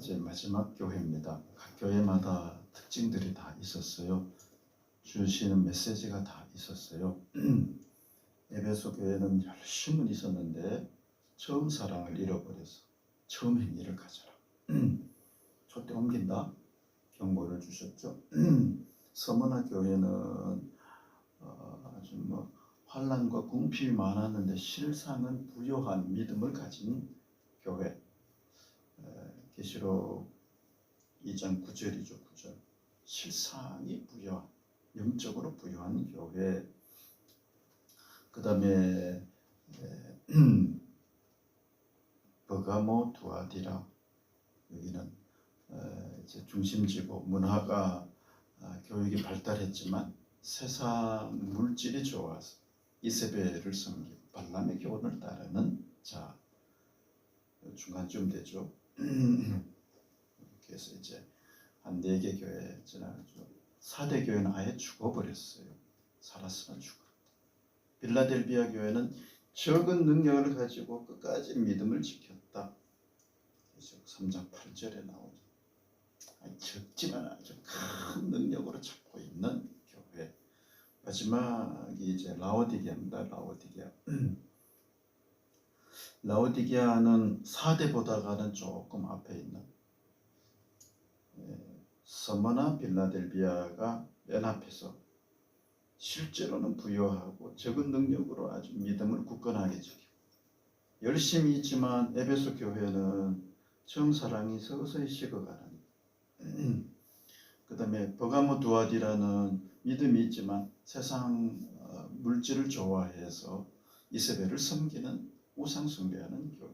이제 마지막 교회입니다. 각 교회마다 특징들이 다 있었어요. 주시는 메시지가 다 있었어요. 에베소 교회는 열심은 있었는데 처음 사랑을 잃어버려서 처음 행위를 가져라. 촛대 옮긴다 경고를 주셨죠. 서머나 교회는 아주 환난과 궁핍이 많았는데 실상은 부요한 믿음을 가진 교회. 계시록 2장 9절이죠. 9절. 실상이 부요한, 영적으로 부요한 교회. 그 다음에 버가모 두아디라, 여기는 이제 중심지고 문화가 교육이 발달했지만 세상 물질이 좋아서 이세벨을 섬기고 발람의 교훈을 따르는 자, 중간쯤 되죠. 그래서 이제 한 4개 교회 지나가죠. 4대 교회는 아예 죽어버렸어요. 살았으나 죽었다. 빌라델비아 교회는 적은 능력을 가지고 끝까지 믿음을 지켰다. 3장 8절에 나오죠. 적지만 아주 큰 능력으로 잡고 있는 교회. 마지막이 이제 라오디게아입니다. 라오디게아는 4대보다가는 조금 앞에 있는, 서머나 빌라델비아가 맨 앞에서 실제로는 부요하고 적은 능력으로 아주 믿음을 굳건하게 지키고 열심히 있지만 에베소 교회는 처음 사랑이 서서히 식어가는. 그 다음에 버가모 두아디라는 믿음이 있지만 세상 물질을 좋아해서 이세벨을 섬기는 우상 숭배하는 교회.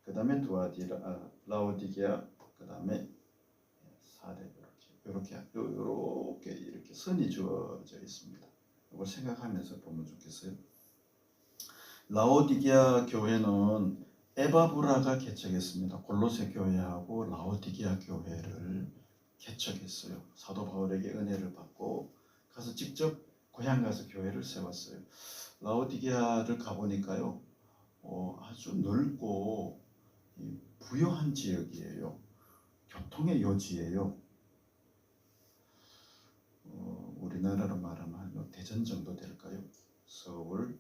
그 다음에 라오디게아, 그 다음에 4대 이렇게 선이 주어져 있습니다. 이걸 생각하면서 보면 좋겠어요. 라오디게아 교회는 에바브라가 개척했습니다. 골로새 교회하고 라오디게아 교회를 개척했어요. 사도 바울에게 은혜를 받고 가서 직접 고향 가서 교회를 세웠어요. 라오디게아를 가보니까요, 아주 넓고 부유한 지역이에요. 교통의 요지예요. 우리나라로 말하면 대전 정도 될까요? 서울,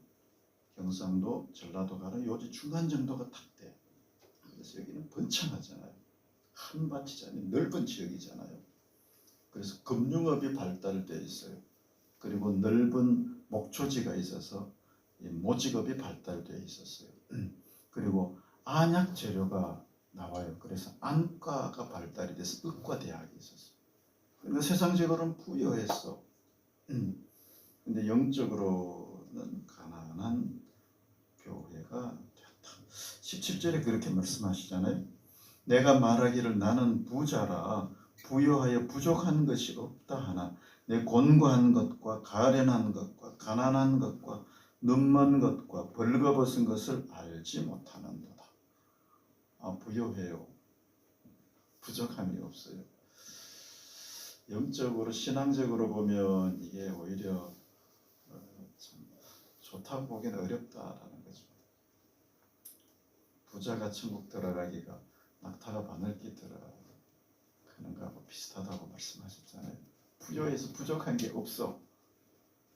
경상도, 전라도 가는 요지 중간 정도가 딱 돼. 그래서 여기는 번창하잖아요. 한밭이잖아요. 넓은 지역이잖아요. 그래서 금융업이 발달되어 있어요. 그리고 넓은 목초지가 있어서 모직업이 발달되어 있었어요. 그리고 안약 재료가 나와요. 그래서 안과가 발달이 돼서 의과대학이 있었어요. 그러니까 세상적으로는 부유했어. 근데 영적으로는 가난한 교회가 되었다. 17절에 그렇게 말씀하시잖아요. 내가 말하기를 나는 부자라 부유하여 부족한 것이 없다 하나 내 곤고한 것과 가련한 것과 가난한 것과 눈먼 것과 벌거벗은 것을 알지 못하는도다. 부유해요. 부족함이 없어요. 영적으로 신앙적으로 보면 이게 오히려 참 좋다고 보기는 어렵다라는 거죠. 부자가 천국 들어가기가 낙타가 바늘기 들어가는 거하고 비슷하다고 말씀하셨잖아요. 부여해서 부족한 게 없어.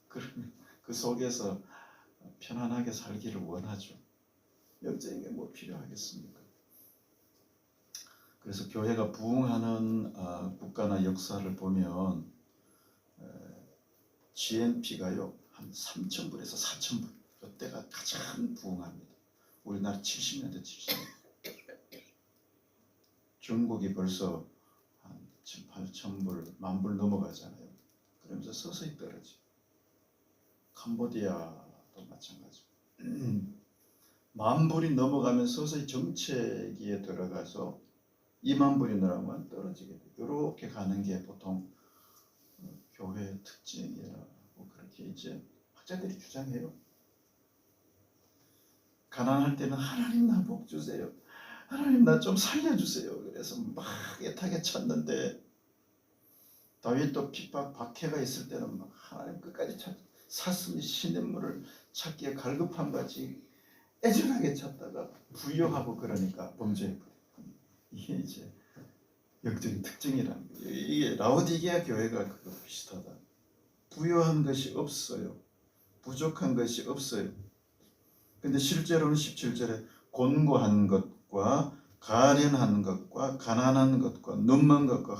그러면 그 속에서 편안하게 살기를 원하죠. 영적인 게 뭐 필요하겠습니까? 그래서 교회가 부흥하는 국가나 역사를 보면 GNP가요 한 3,000불에서 4,000불, 이때가 가장 부흥합니다. 우리나라 70년대 70년대. 중국이 벌써 한 7,000~8,000불, 10,000불 넘어가잖아요. 그러면서 서서히 떨어져. 캄보디아도 마찬가지. 10,000불이 넘어가면 서서히 정체기에 들어가서 20,000불이 늘어나면 떨어지게 돼요. 이렇게 가는 게 보통 교회의 특징이라고 그렇게 이제 학자들이 주장해요. 가난할 때는 하나님 나 복 주세요. 하나님 나 좀 살려주세요. 그래서 막 애타게 찾는데 다윗도 핍박 박해가 있을 때는 막 하나님 끝까지 사슴이 시냇물을 찾기에 갈급함같이 애절하게 찾다가 부유하고 그러니까 범죄해버려요. 이게 이제 영적인 특징이라는 거예요. 이게 라오디게아 교회가 그거 비슷하다. 부요한 것이 없어요. 부족한 것이 없어요. 근데 실제로는 17절에 곤고한 것과 가련한 것과 가난한 것과 눈먼 것과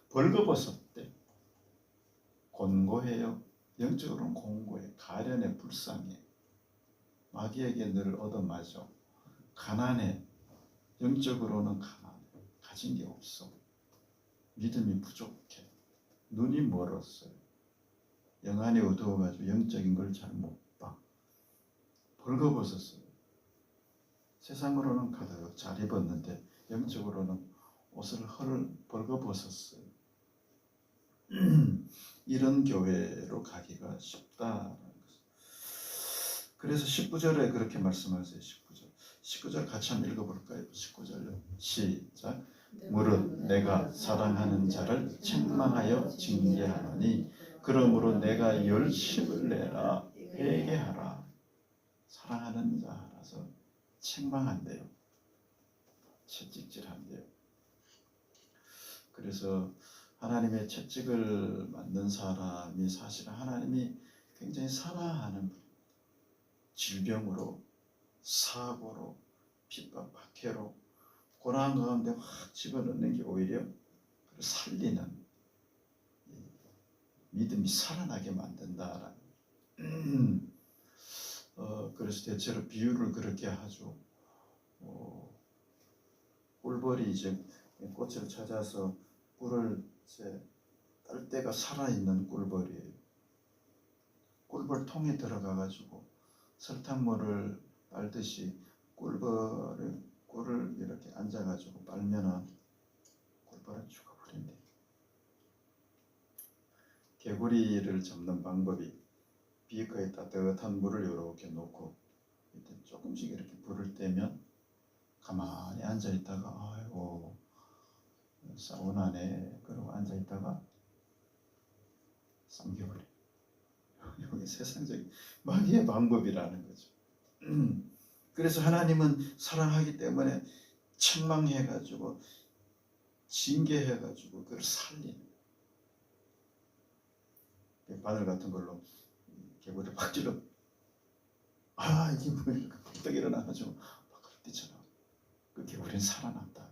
벌거벗었대. 곤고해요. 영적으로는 공고해. 가련해. 불쌍해. 마귀에게 늘 얻어맞아. 가난해. 영적으로는 가난해. 가진 게 없어. 믿음이 부족해. 눈이 멀었어요. 영안이 어두워가지고 영적인 걸 잘 못 봐. 벌거벗었어요. 세상으로는 가득 잘 입었는데 영적으로는 옷을 벌거벗었어요. 이런 교회로 가기가 쉽다. 그래서 19절에 그렇게 말씀하세요. 19절 같이 한번 읽어볼까요? 19절요. 시작. 무릇 내가 사랑하는 자를 책망하여 징계하노니 그러므로 내가 열심을 내라 회개하라. 사랑하는 자라서 책망한대요. 채찍질한대요. 그래서 하나님의 채찍을 맞는 사람이 사실은 하나님이 굉장히 사랑하는 분. 질병으로, 사고로, 핍박, 박해로, 고난 가운데 확 집어넣는 게 오히려 살리는, 믿음이 살아나게 만든다라는. 그래서 대체로 비유를 그렇게 하죠. 꿀벌이 이제 꽃을 찾아서 꿀을 이제 딸 때가 살아있는 꿀벌이에요. 꿀벌 통에 들어가가지고 설탕물을 빨듯이 꿀을 이렇게 앉아가지고 빨면은 꿀벌은 죽어버린대. 개구리를 잡는 방법이 비거에 따뜻한 물을 이렇게 놓고 밑에 조금씩 이렇게 불을 떼면 가만히 앉아있다가 아이고 사우나네 그러고 앉아있다가 삼켜버려. 이게 세상적인 마귀의 방법이라는 거죠. 그래서 하나님은 사랑하기 때문에 책망해가지고 징계해가지고 그걸 살리는. 바늘 같은 걸로 개구리를 팍 찔러 이게 뭐 이렇게 팍 일어나가지고 밖으로 뛰쳐나와. 그 개구리는 살아난다.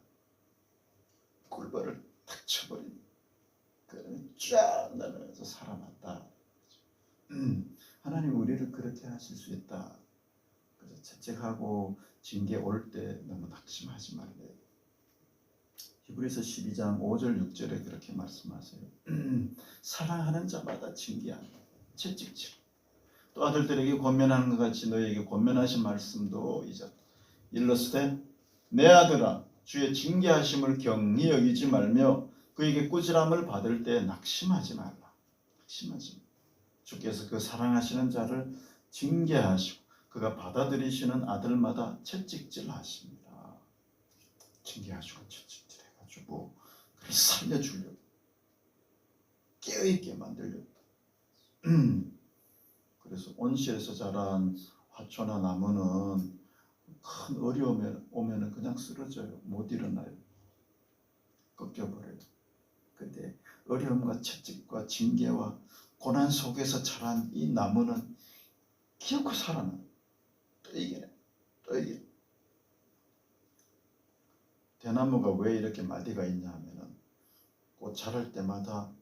꿀벌을 탁 쳐버린. 그는 쫙 날아가서 살아난다. 하나님 우리를 그렇게 하실 수 있다. 그래서 채찍하고 징계 올 때 너무 낙심하지 말래요. 히브리서 12장 5절 6절에 그렇게 말씀하세요. 사랑하는 자마다 징계한다. 채찍질. 또 아들들에게 권면하는 것 같이 너희에게 권면하신 말씀도 잊었다. 일러스되 내 아들아 주의 징계하심을 경히 여기지 말며 그에게 꾸지람을 받을 때 낙심하지 말라. 낙심하지 말라. 주께서 그 사랑하시는 자를 징계하시고 그가 받아들이시는 아들마다 채찍질 하십니다. 징계하시고 채찍질 해가지고 그를 살려주려고 깨어있게 만들려고. 그래서 온실에서 자란 화초나 나무는 큰 어려움에 오면은 그냥 쓰러져요. 못 일어나요. 꺾여버려요. 근데 어려움과 채찍과 징계와 고난 속에서 자란 이 나무는 기어코 살아나. 또 이겨내. 또 이겨내. 대나무가 왜 이렇게 마디가 있냐 하면은 꽃 자랄 때마다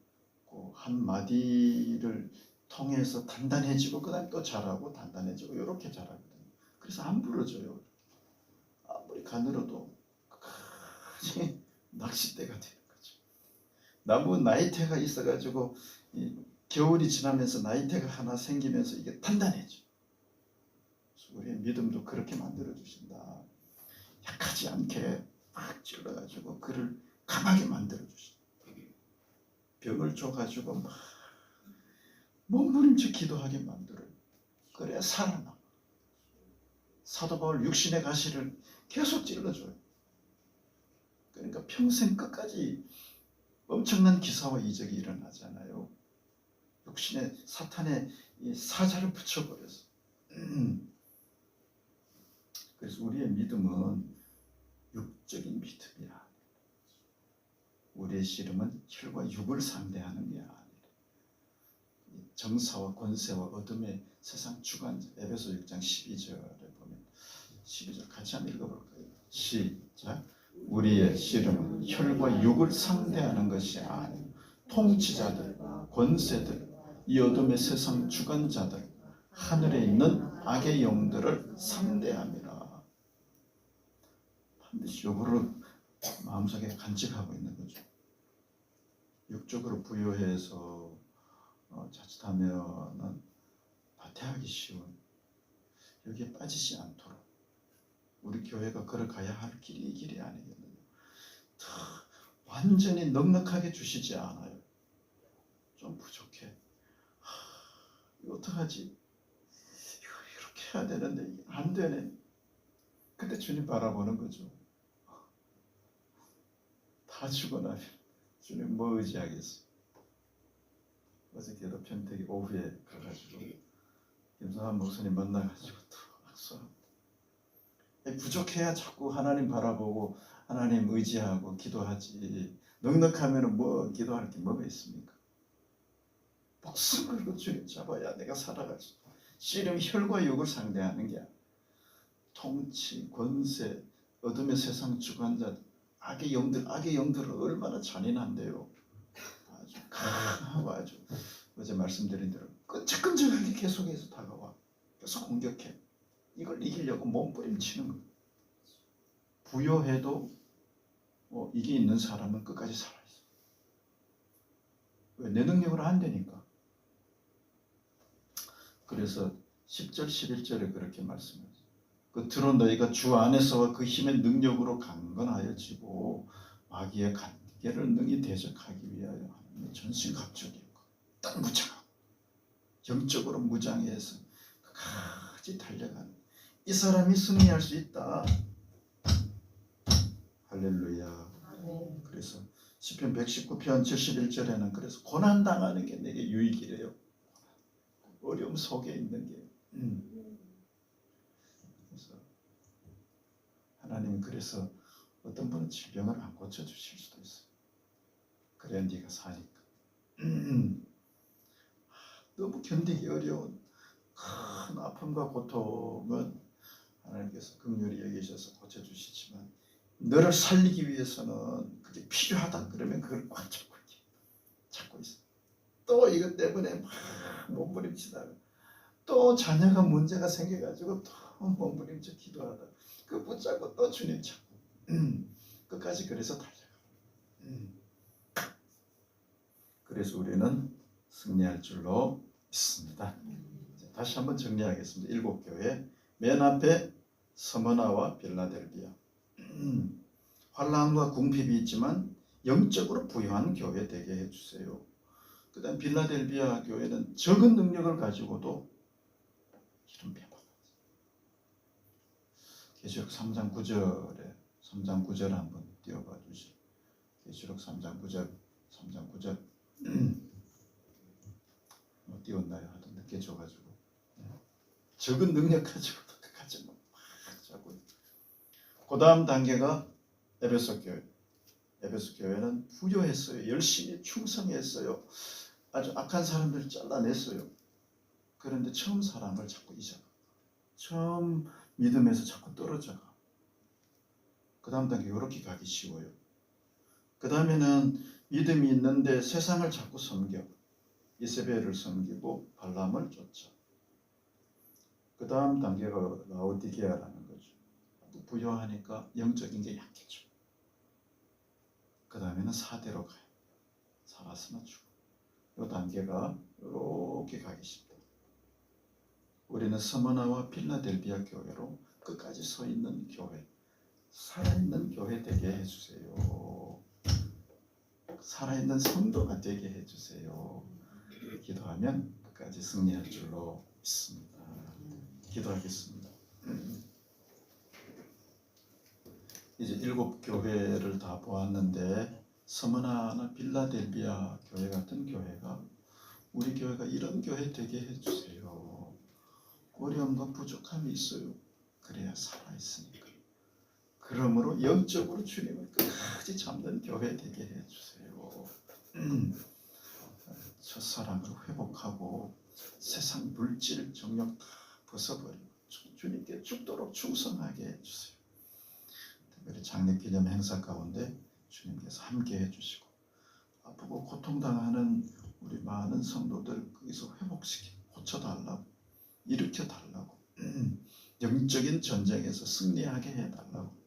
한 마디를 통해서 단단해지고 그 다음에 또 자라고 단단해지고 이렇게 자라거든요. 그래서 안 부러져요. 아무리 가늘어도 끝까지 낚싯대가 되는 거죠. 나무 나이테가 있어가지고 겨울이 지나면서 나이테가 하나 생기면서 이게 단단해져. 우리의 믿음도 그렇게 만들어 주신다. 약하지 않게 막 찔러가지고 그를 강하게 만들어 주신다. 병을 줘가지고 막 몸부림쳐 기도하게 만들어요. 그래야 살아나. 사도 바울 육신의 가시를 계속 찔러줘요. 그러니까 평생 끝까지 엄청난 기사와 이적이 일어나잖아요. 육신의 사탄의 이 사자를 붙여버려서. 그래서 우리의 믿음은 육적인 믿음이야. 우리의 씨름은 혈과 육을 상대하는 게 아니라 정사와 권세와 어둠의 세상 주관자. 에베소 6장 12절에 보면 12절 같이 한번 읽어볼까요? 시작. 우리의 씨름은 혈과 육을 상대하는 것이 아니라 통치자들, 권세들, 이 어둠의 세상 주관자들, 하늘에 있는 악의 영들을 상대함이라. 반드시 요거를 마음속에 간직하고 있는 거죠. 육적으로 부여해서 자칫하면은 나태하기 쉬운, 여기에 빠지지 않도록 우리 교회가 걸어가야 할 길이 이 길이 아니겠느냐. 완전히 넉넉하게 주시지 않아요. 좀 부족해. 이거 어떡하지? 이거 이렇게 해야 되는데 이게 안 되네. 그때 주님 바라보는 거죠. 다 주고 나면 주님 뭐 의지하겠어? 어제 기도 편택이 오후에 가가지고 김성환 목사님 만나가지고 또 악수하고, 부족해야 자꾸 하나님 바라보고 하나님 의지하고 기도하지. 넉넉하면 뭐 기도할 게 뭐가 있습니까? 목숨 걸고 주님 잡아야 내가 살아갈 수. 씨름 혈과 육을 상대하는 게 아니야. 통치, 권세, 어둠의 세상 주관자, 악의 영들은 얼마나 잔인한데요. 아주 강하고 아주 어제 말씀드린 대로 끈적끈적하게 계속해서 다가와. 계속 공격해. 이걸 이기려고 몸부림치는 거예요. 부여해도 이게 있는 사람은 끝까지 살아있어. 왜? 내 능력으로 안 되니까. 그래서 10절 11절에 그렇게 말씀하죠. 끝으로 너희가 주 안에서와 그 힘의 능력으로 강건하여지고 마귀의 간계를 능히 대적하기 위하여 하나님의 전신갑주이고 딱 무장하고 영적으로 무장해서 끝까지 달려가는 이 사람이 승리할 수 있다. 할렐루야. 그래서 시편 119편 71절에는 그래서 고난당하는 게 내게 유익이래요. 어려움 속에 있는 게. 그래서 하나님은 그래서 어떤 분은 질병을 안 고쳐주실 수도 있어요. 그래야 네가 사니까. 너무 견디기 어려운 큰 아픔과 고통은 하나님께서 긍휼히 여기셔서 고쳐주시지만 너를 살리기 위해서는 그게 필요하다 그러면 그걸 꽉 잡고 있어. 또 이것 때문에 막 몸부림치다가 또 자녀가 문제가 생겨가지고 또 몸부림쳐 기도하다 그 붙잡고 또 주님 찾고 끝까지 그래서 달려가. 그래서 우리는 승리할 줄로 믿습니다. 다시 한번 정리하겠습니다. 7교회 맨 앞에 스무나와 빌라델비아. 환난과 궁핍이 있지만 영적으로 부유한 교회 되게 해주세요. 그 다음 빌라델비아 교회는 적은 능력을 가지고도 기름 배받았어요. 계시록 3장 9절 한번 띄워봐 주시죠. 계시록 3장 9절 띄웠나요? 하도 늦게 줘가지고 적은 능력 가지고도 끝까지 막 자고. 그 다음 단계가 에베소 교회. 에베소 교회는 부여했어요. 열심히 충성했어요. 아주 악한 사람들 잘라냈어요. 그런데 처음 사람을 자꾸 잊어가. 처음 믿음에서 자꾸 떨어져가. 그 다음 단계 이렇게 가기 쉬워요. 그 다음에는 믿음이 있는데 세상을 자꾸 섬겨. 이세벨을 섬기고 발람을 쫓아. 그 다음 단계가 라오디게아라는 거죠. 부여하니까 영적인 게 약해져. 그 다음에는 사대로 가요. 살았으나 죽어. 이 단계가 이렇게 가기 쉽다. 우리는 스무나와 필라델비아 교회로 끝까지 서 있는 교회, 살아있는 교회 되게 해주세요. 살아있는 성도가 되게 해주세요. 기도하면 끝까지 승리할 줄로 믿습니다. 기도하겠습니다. 이제 7교회를 다 보았는데 스무나나 빌라델비아 교회 같은 교회가 우리 교회가 이런 교회 되게 해주세요. 어려움과 부족함이 있어요. 그래야 살아있으니까. 그러므로 영적으로 주님을 끝까지 잡는 교회 되게 해주세요. 첫사랑을 회복하고 세상 물질 정욕 다 벗어버리고 주님께 죽도록 충성하게 해주세요. 특별히 장례기념 행사 가운데 주님께서 함께 해주시고 아프고 고통당하는 우리 많은 성도들 거기서 회복시키고 고쳐달라고 일으켜달라고 영적인 전쟁에서 승리하게 해달라고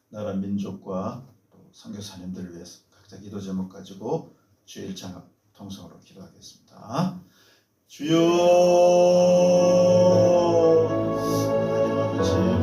나라 민족과 또 선교사님들을 위해서 각자 기도 제목 가지고 주일 장합 통성으로 기도하겠습니다. 주여 하나님 아버지